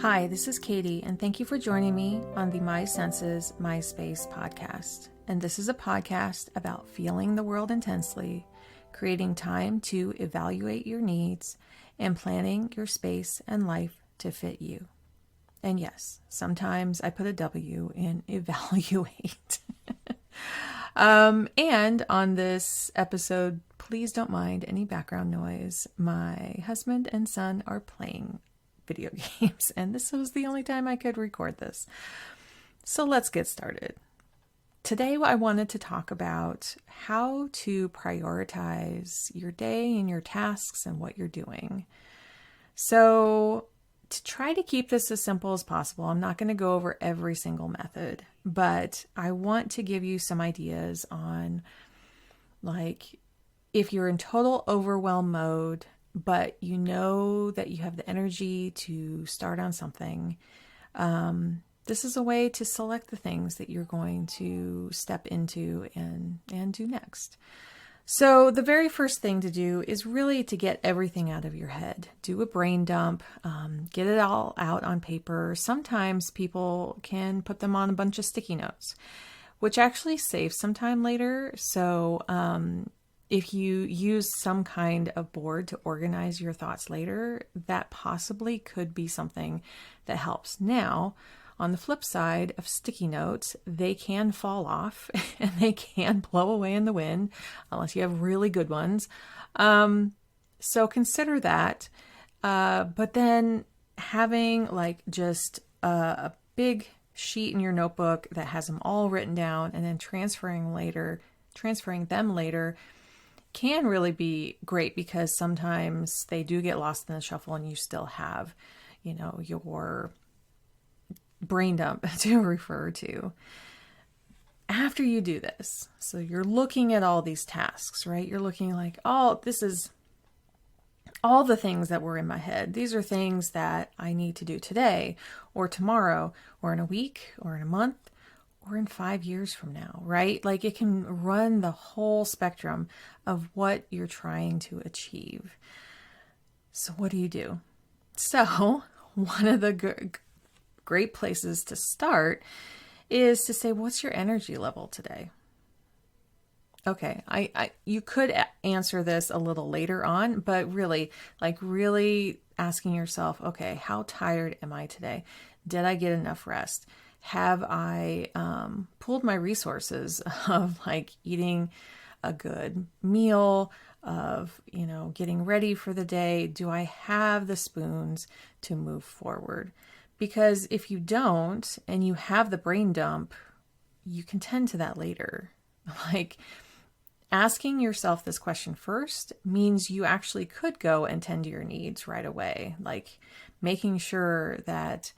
Hi, this is Katie, and thank you for joining me on the My Senses, My Space podcast. And this is a podcast about feeling the world intensely, creating time to evaluate your needs, and planning your space and life to fit you. And yes, sometimes I put a W in evaluate. And on this episode, please don't mind any background noise. My husband and son are playing video games, and this was the only time I could record this. So let's get started. Today, I wanted to talk about how to prioritize your day and your tasks and what you're doing. So to try to keep this as simple as possible, I'm not going to go over every single method, but I want to give you some ideas on, like, if you're in total overwhelm mode, but you know that you have the energy to start on something, this is a way to select the things that you're going to step into and do next. So the very first thing to do is really to get everything out of your head. Do a brain dump, get it all out on paper. Sometimes people can put them on a bunch of sticky notes, which actually saves some time later. So if you use some kind of board to organize your thoughts later, that possibly could be something that helps. Now, on the flip side of sticky notes, they can fall off and they can blow away in the wind unless you have really good ones. So consider that. But then having like just a big sheet in your notebook that has them all written down and then transferring them later can really be great, because sometimes they do get lost in the shuffle and you still have, your brain dump to refer to. After you do this, so you're looking at all these tasks, right? You're looking like, oh, this is all the things that were in my head. These are things that I need to do today or tomorrow or in a week or in a month or in 5 years from now, right? Like, it can run the whole spectrum of what you're trying to achieve. So what do? So one of the great places to start is to say, what's your energy level today? Okay, you could answer this a little later on, but really asking yourself, okay, how tired am I today? Did I get enough rest? Have I pooled my resources of like eating a good meal, of, getting ready for the day? Do I have the spoons to move forward? Because if you don't and you have the brain dump, you can tend to that later. Like, asking yourself this question first means you actually could go and tend to your needs right away. Like, making sure that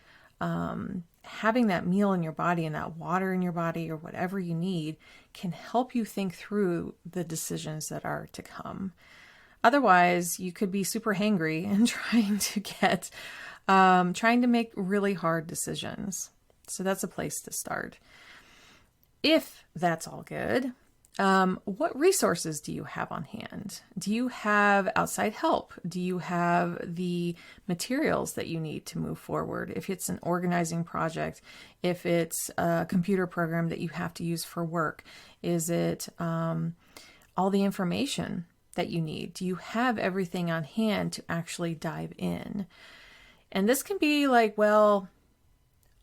having that meal in your body and that water in your body or whatever you need can help you think through the decisions that are to come. Otherwise, you could be super hangry and trying to make really hard decisions. So that's a place to start. If that's all good, what resources do you have on hand? Do you have outside help? Do you have the materials that you need to move forward? If it's an organizing project, if it's a computer program that you have to use for work, is it all the information that you need? Do you have everything on hand to actually dive in? And this can be like, well,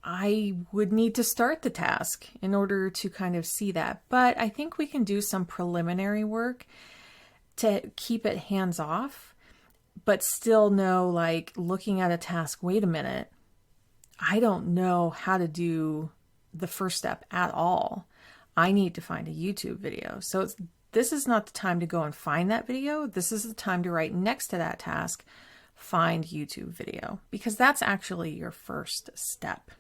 I would need to start the task in order to kind of see that. But I think we can do some preliminary work to keep it hands off, but still know, like, looking at a task, wait a minute, I don't know how to do the first step at all. I need to find a YouTube video. So this is not the time to go and find that video. This is the time to write next to that task, find YouTube video, because that's actually your first step.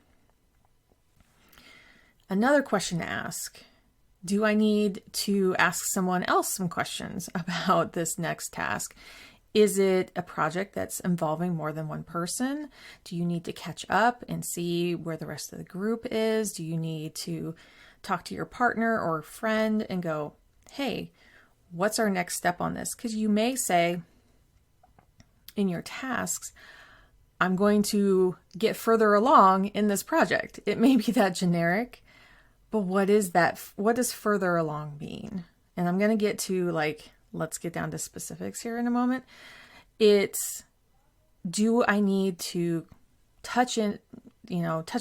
Another question to ask: do I need to ask someone else some questions about this next task? Is it a project that's involving more than one person? Do you need to catch up and see where the rest of the group is? Do you need to talk to your partner or friend and go, hey, what's our next step on this? Because you may say in your tasks, I'm going to get further along in this project. It may be that generic, but what is that? What does further along mean? And I'm going to get to let's get down to specifics here in a moment. It's, do I need to touch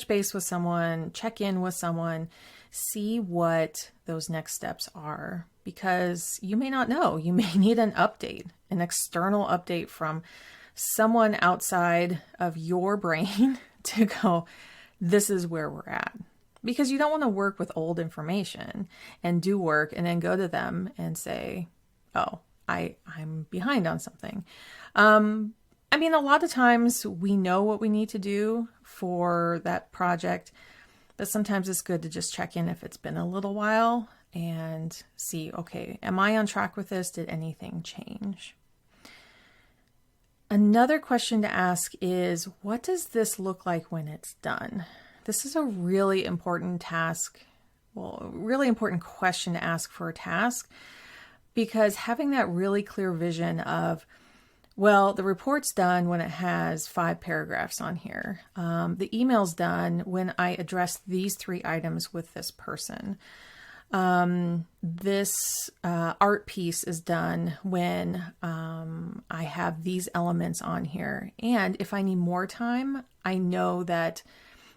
base with someone, check in with someone, see what those next steps are? Because you may not know. You may need an update, an external update from someone outside of your brain to go, this is where we're at. Because you don't want to work with old information and do work and then go to them and say, oh, I'm behind on something. I mean, a lot of times we know what we need to do for that project, but sometimes it's good to just check in if it's been a little while and see, okay, am I on track with this? Did anything change? Another question to ask is, what does this look like when it's done? This is a really important task, really important question to ask for a task, because having that really clear vision of, well, the report's done when it has 5 paragraphs on here. The email's done when I address these 3 items with this person. This art piece is done when I have these elements on here. And if I need more time, I know that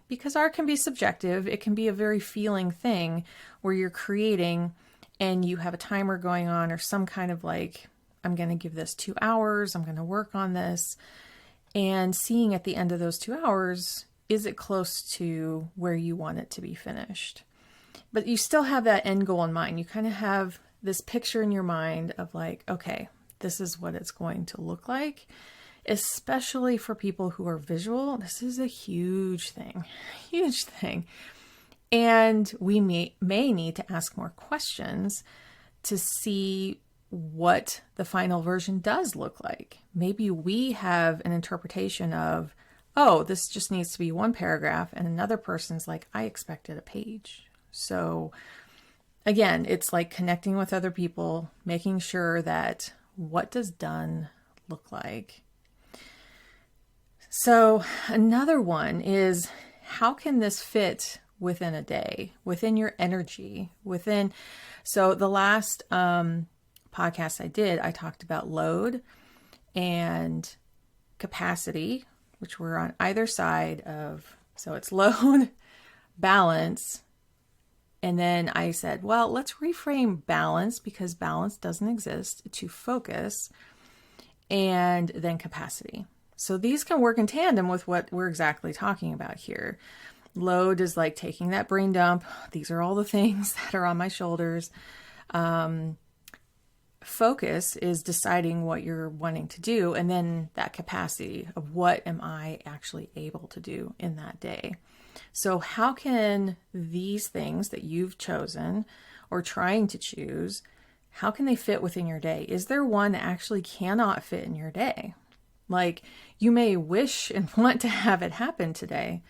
because art can be subjective, it can be a very feeling thing where you're creating and you have a timer going on or some kind of I'm going to give this 2 hours, I'm going to work on this, and seeing at the end of those 2 hours, is it close to where you want it to be finished? But you still have that end goal in mind. You kind of have this picture in your mind of okay, this is what it's going to look like, especially for people who are visual. This is a huge thing. And we may need to ask more questions to see what the final version does look like. Maybe we have an interpretation of, oh, this just needs to be 1 paragraph, and another person's like, I expected a page. So again, it's like connecting with other people, making sure that what does done look like. So another one is, how can this fit within a day, within your energy, so the last podcast I did, I talked about load and capacity, which were on either side of, so it's load, balance, and then I said, well, let's reframe balance, because balance doesn't exist, to focus, and then capacity. So these can work in tandem with what we're exactly talking about here. Load is like taking that brain dump. These are all the things that are on my shoulders. Focus is deciding what you're wanting to do, and then that capacity of what am I actually able to do in that day. So how can these things that you've chosen or trying to choose, how can they fit within your day? Is there one that actually cannot fit in your day? You may wish and want to have it happen today,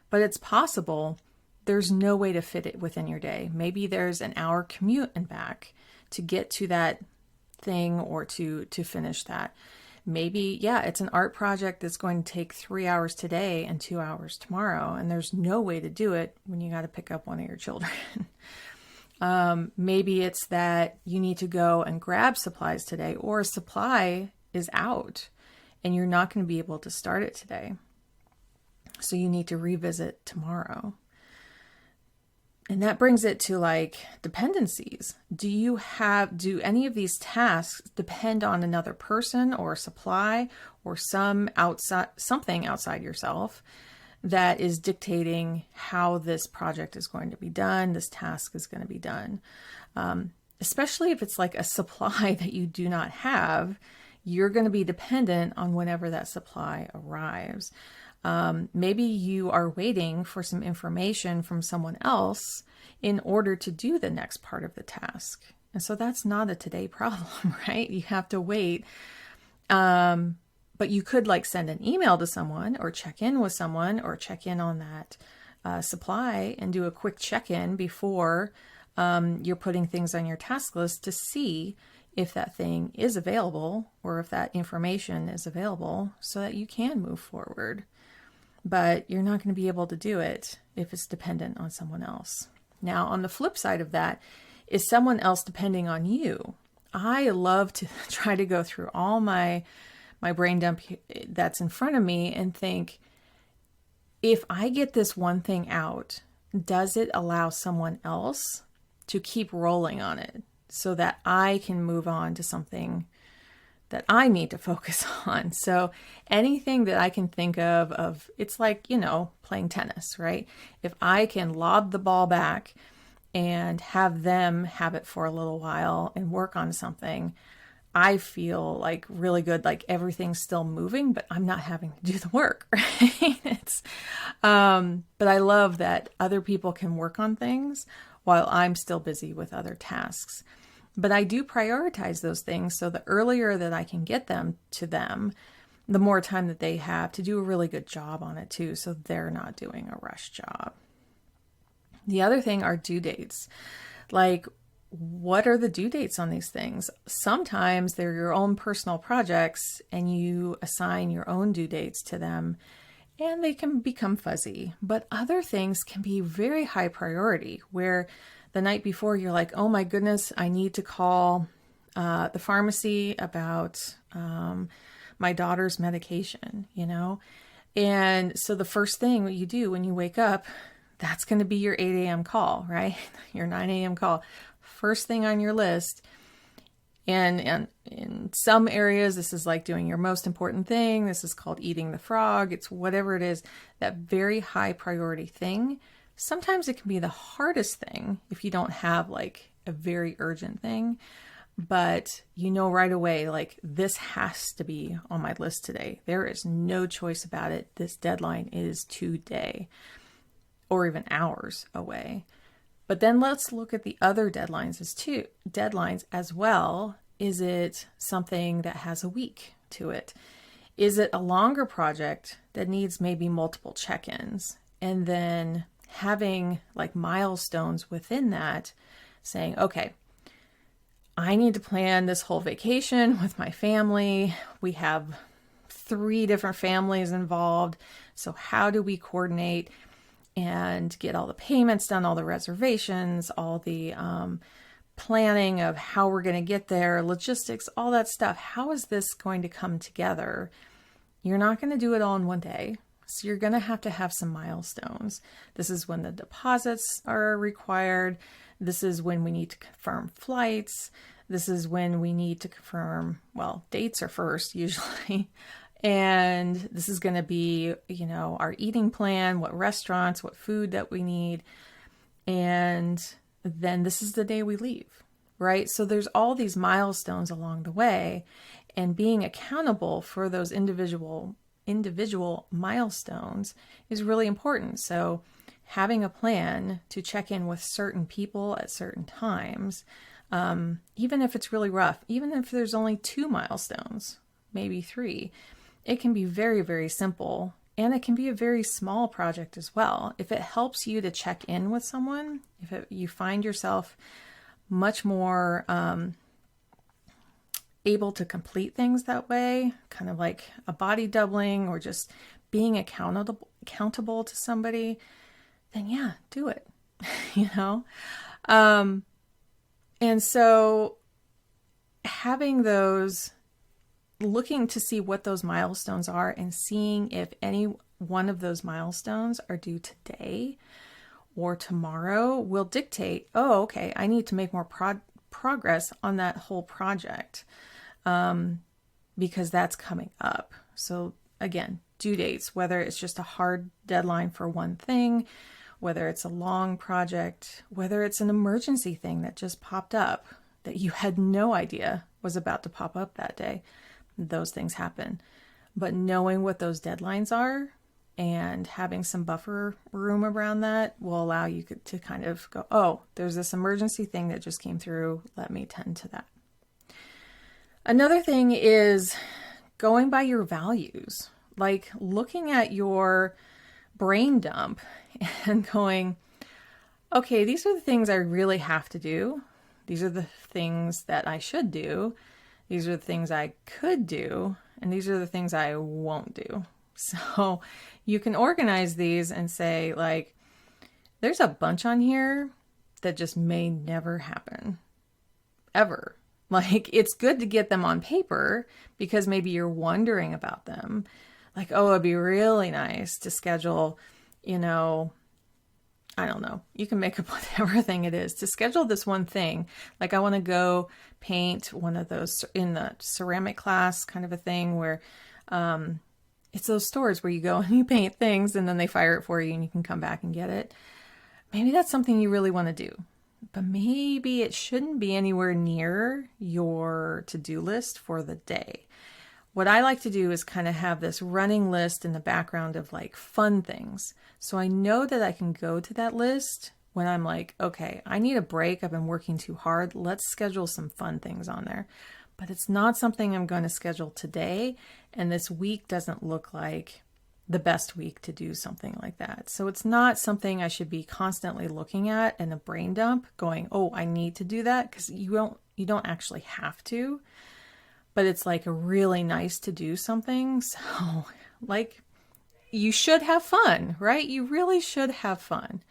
but it's possible there's no way to fit it within your day. Maybe there's an hour commute and back to get to that thing or to finish that. Maybe, it's an art project that's going to take 3 hours today and 2 hours tomorrow, and there's no way to do it when you got to pick up one of your children. Maybe it's that you need to go and grab supplies today, or a supply is out and you're not going to be able to start it today. So you need to revisit tomorrow. And that brings it to dependencies. Do any of these tasks depend on another person or supply or something outside yourself that is dictating how this project is going to be done, this task is going to be done? Especially if it's a supply that you do not have, you're going to be dependent on whenever that supply arrives. Maybe you are waiting for some information from someone else in order to do the next part of the task. And so that's not a today problem, right? You have to wait. But you could send an email to someone or check in with someone or check in on that supply and do a quick check-in before you're putting things on your task list to see if that thing is available or if that information is available so that you can move forward. But you're not going to be able to do it if it's dependent on someone else. Now, on the flip side of that, is someone else depending on you? I love to try to go through all my brain dump that's in front of me and think, if I get this one thing out, does it allow someone else to keep rolling on it so that I can move on to something that I need to focus on? So anything that I can think of, it's like, playing tennis, right? If I can lob the ball back and have them have it for a little while and work on something, I feel like really good, like everything's still moving, but I'm not having to do the work, right? But I love that other people can work on things while I'm still busy with other tasks. But I do prioritize those things, so the earlier that I can get them to them, the more time that they have to do a really good job on it too, so they're not doing a rush job. The other thing are due dates. Like, what are the due dates on these things? Sometimes they're your own personal projects and you assign your own due dates to them and they can become fuzzy. But other things can be very high priority, where the night before you're like, oh my goodness, I need to call the pharmacy about my daughter's medication, And so the first thing what you do when you wake up, that's going to be your 8 a.m. call, right? Your 9 a.m. call. First thing on your list. And in some areas, this is like doing your most important thing. This is called eating the frog. It's whatever it is, that very high priority thing. Sometimes it can be the hardest thing if you don't have like a very urgent thing, but right away, like, this has to be on my list today. There is no choice about it. This deadline is today, or even hours away. But then let's look at the other deadlines as well. Is it something that has a week to it? Is it a longer project that needs maybe multiple check-ins? And then having like milestones within that, saying, okay, I need to plan this whole vacation with my family. We have 3 different families involved. So how do we coordinate and get all the payments done, all the reservations, all the planning of how we're going to get there, logistics, all that stuff? How is this going to come together? You're not going to do it all in one day. So you're going to have some milestones. This is when the deposits are required. This is when we need to confirm flights. This is when we need to confirm, dates are first usually. And this is going to be, our eating plan, what restaurants, what food that we need. And then this is the day we leave, right? So there's all these milestones along the way, and being accountable for those individual milestones is really important. So having a plan to check in with certain people at certain times, even if it's really rough, even if there's only 2 milestones, maybe 3, it can be very, very simple, and it can be a very small project as well. If it helps you to check in with someone, you find yourself much more able to complete things that way, kind of like a body doubling or just being accountable to somebody, then yeah, do it, And so having those, looking to see what those milestones are and seeing if any one of those milestones are due today or tomorrow will dictate, oh, okay, I need to make more progress on that whole project because that's coming up. So again, due dates, whether it's just a hard deadline for one thing, whether it's a long project, whether it's an emergency thing that just popped up that you had no idea was about to pop up that day. Those things happen. But knowing what those deadlines are and having some buffer room around that will allow you to kind of go, oh, there's this emergency thing that just came through. Let me tend to that. Another thing is going by your values, like looking at your brain dump and going, okay, these are the things I really have to do. These are the things that I should do. These are the things I could do. And these are the things I won't do. So you can organize these and say, like, there's a bunch on here that just may never happen. Ever. Like, it's good to get them on paper because maybe you're wondering about them. Like, oh, it'd be really nice to schedule, I don't know. You can make up whatever thing it is to schedule this one thing. Like, I want to go paint one of those in the ceramic class kind of a thing where it's those stores where you go and you paint things and then they fire it for you and you can come back and get it. Maybe that's something you really want to do. But maybe it shouldn't be anywhere near your to-do list for the day. What I like to do is kind of have this running list in the background of like fun things. So I know that I can go to that list when I'm like, okay, I need a break. I've been working too hard. Let's schedule some fun things on there. But it's not something I'm going to schedule today. And this week doesn't look like the best week to do something like that. So it's not something I should be constantly looking at in a brain dump going, oh, I need to do that, because you don't actually have to, but it's like a really nice to do something. So like you should have fun, right? You really should have fun.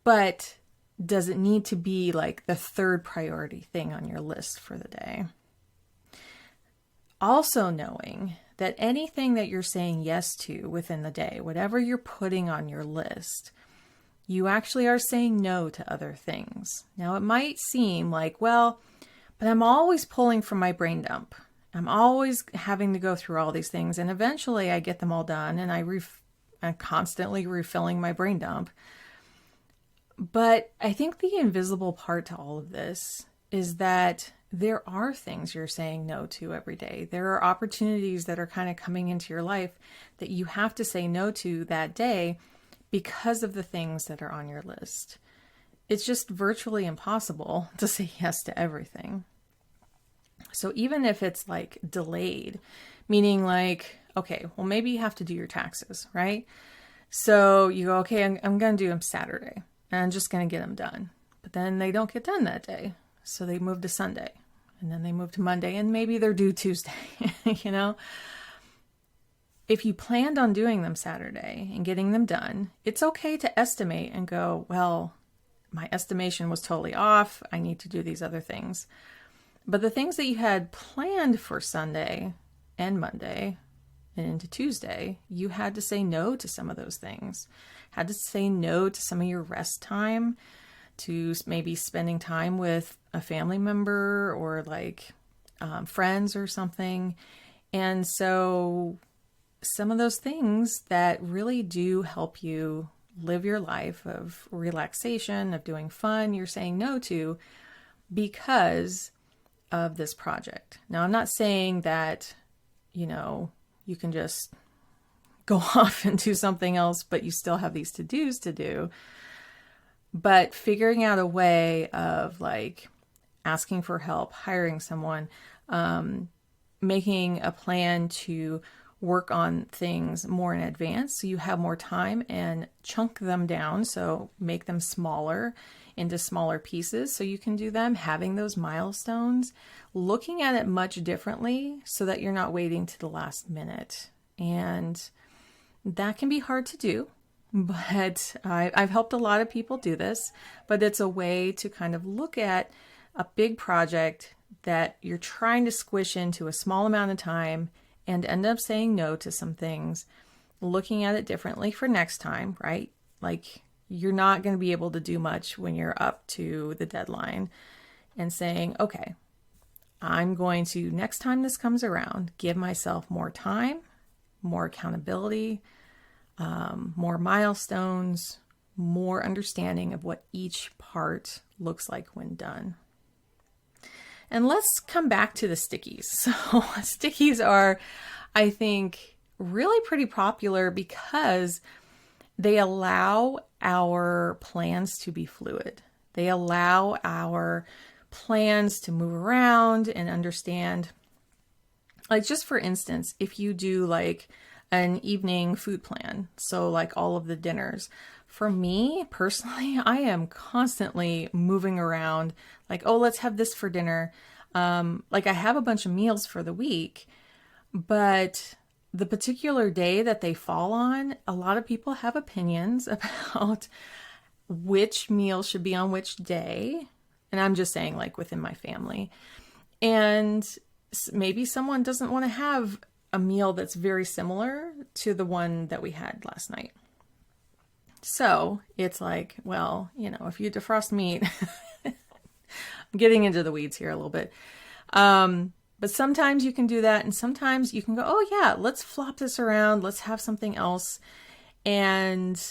But does it need to be like the third priority thing on your list for the day? Also knowing that anything that you're saying yes to within the day, whatever you're putting on your list, you actually are saying no to other things. Now, it might seem like, well, but I'm always pulling from my brain dump. I'm always having to go through all these things, and eventually I get them all done, and I'm constantly refilling my brain dump. But I think the invisible part to all of this is that there are things you're saying no to every day. There are opportunities that are kind of coming into your life that you have to say no to that day because of the things that are on your list. It's just virtually impossible to say yes to everything. So even if it's like delayed, meaning like, okay, well, maybe you have to do your taxes, right? So you go, okay, I'm going to do them Saturday and I'm just going to get them done. But then they don't get done that day. So they move to Sunday. And then they move to Monday, and maybe they're due Tuesday, If you planned on doing them Saturday and getting them done, it's okay to estimate and go, well, my estimation was totally off. I need to do these other things. But the things that you had planned for Sunday and Monday and into Tuesday, you had to say no to some of those things. Had to say no to some of your rest time, to maybe spending time with a family member or like friends or something. And so some of those things that really do help you live your life of relaxation, of doing fun, you're saying no to because of this project. Now, I'm not saying that, you can just go off and do something else, but you still have these to-dos to do. But figuring out a way of like asking for help, hiring someone, making a plan to work on things more in advance so you have more time, and chunk them down. So make them smaller into smaller pieces so you can do them, having those milestones, looking at it much differently so that you're not waiting to the last minute. And that can be hard to do. But I've helped a lot of people do this, but it's a way to kind of look at a big project that you're trying to squish into a small amount of time and end up saying no to some things, looking at it differently for next time, right? Like you're not going to be able to do much when you're up to the deadline, and saying, okay, I'm going to, next time this comes around, give myself more time, more accountability, more milestones, more understanding of what each part looks like when done. And let's come back to the stickies. So stickies are, I think, really pretty popular because they allow our plans to be fluid. They allow our plans to move around and understand. Like, just for instance, if you do like an evening food plan. So like all of the dinners. For me personally, I am constantly moving around like, oh, let's have this for dinner. Like I have a bunch of meals for the week, but the particular day that they fall on, a lot of people have opinions about which meal should be on which day. And I'm just saying like within my family. And maybe someone doesn't want to have a meal that's very similar to the one that we had last night. So it's like, well, you know, if you defrost meat, I'm getting into the weeds here a little bit. But sometimes you can do that. And sometimes you can go, oh yeah, let's flop this around. Let's have something else. And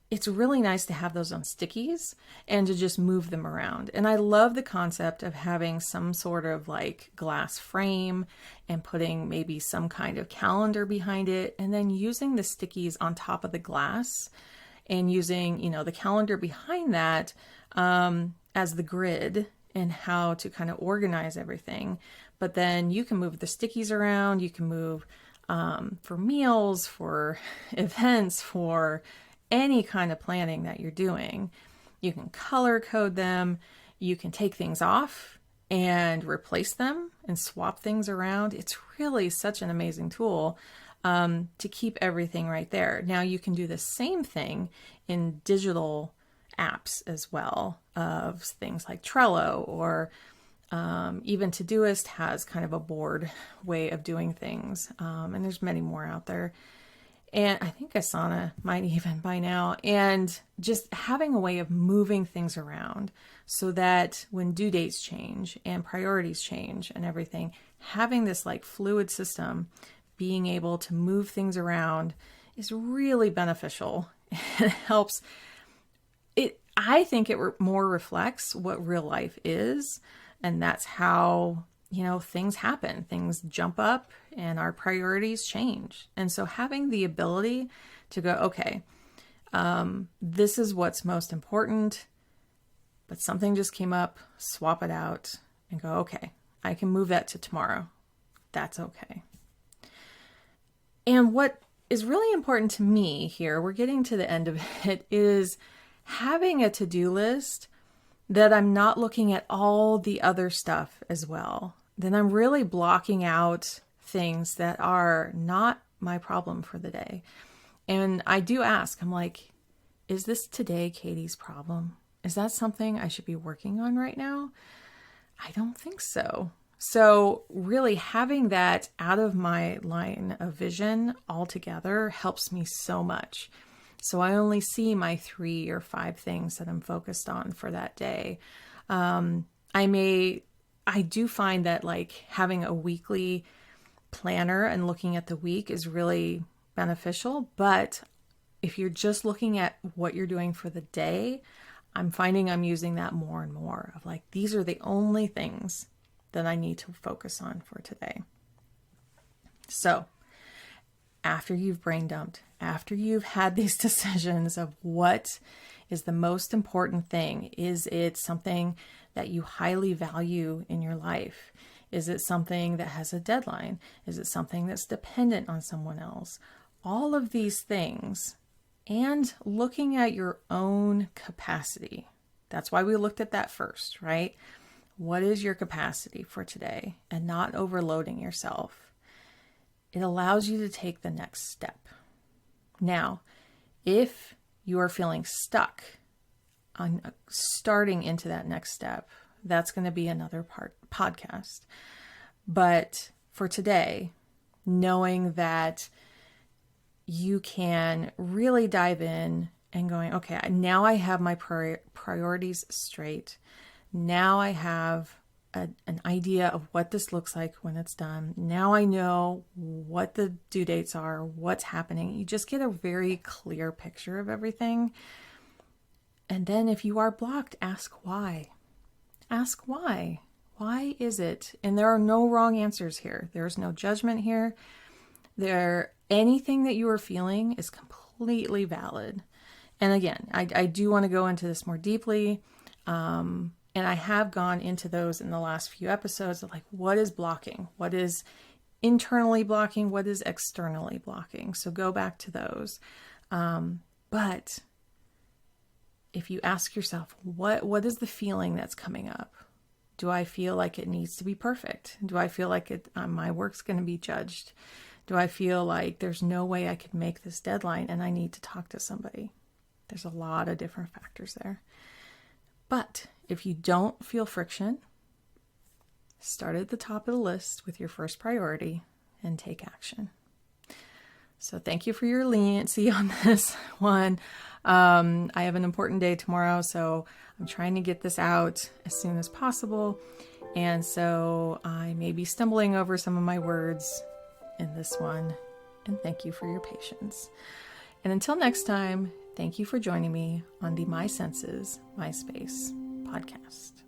it's really nice to have those on stickies and to just move them around. And I love the concept of having some sort of like glass frame and putting maybe some kind of calendar behind it, and then using the stickies on top of the glass and using, you know, the calendar behind that as the grid and how to kind of organize everything. But then you can move the stickies around. You can move for meals, for events, for any kind of planning that you're doing. You can color code them. You can take things off and replace them and swap things around. It's really such an amazing tool to keep everything right there. Now you can do the same thing in digital apps as well, of things like Trello, or even Todoist has kind of a board way of doing things. And there's many more out there. And I think Asana might even by now. And just having a way of moving things around so that when due dates change and priorities change and everything, having this like fluid system, being able to move things around is really beneficial. It helps. I think it more reflects what real life is. And that's how, you know, things happen. Things jump up and our priorities change. And so having the ability to go, okay, this is what's most important, but something just came up, swap it out and go, okay, I can move that to tomorrow. That's okay. And what is really important to me here, we're getting to the end of it, is having a to-do list that I'm not looking at all the other stuff as well. Then I'm really blocking out things that are not my problem for the day. And I do ask, I'm like, is this today Katie's problem? Is that something I should be working on right now? I don't think so. So really having that out of my line of vision altogether helps me so much. So I only see my 3 or 5 things that I'm focused on for that day. I do find that like having a weekly planner and looking at the week is really beneficial. But if you're just looking at what you're doing for the day, I'm finding I'm using that more and more of like, these are the only things that I need to focus on for today. So after you've brain dumped, after you've had these decisions of what is the most important thing, is it something that you highly value in your life? Is it something that has a deadline? Is it something that's dependent on someone else? All of these things, and looking at your own capacity. That's why we looked at that first, right? What is your capacity for today? And not overloading yourself. It allows you to take the next step. Now, if you are feeling stuck on starting into that next step, that's going to be another podcast. But for today, knowing that you can really dive in and going, okay, now I have my priorities straight. Now I have an idea of what this looks like when it's done. Now I know what the due dates are, what's happening. You just get a very clear picture of everything. And then if you are blocked, ask why. Ask why. Why is it? And there are no wrong answers here. There's no judgment here. Anything that you are feeling is completely valid. And again, I do want to go into this more deeply. And I have gone into those in the last few episodes of like, what is blocking? What is internally blocking, what is externally blocking. So go back to those. But if you ask yourself, what is the feeling that's coming up? Do I feel like it needs to be perfect? Do I feel like my work's going to be judged? Do I feel like there's no way I could make this deadline and I need to talk to somebody? There's a lot of different factors there. But if you don't feel friction, start at the top of the list with your first priority and take action. So thank you for your leniency on this one. I have an important day tomorrow, so I'm trying to get this out as soon as possible. And so I may be stumbling over some of my words in this one. And thank you for your patience. And until next time, thank you for joining me on the My Senses, My Space podcast.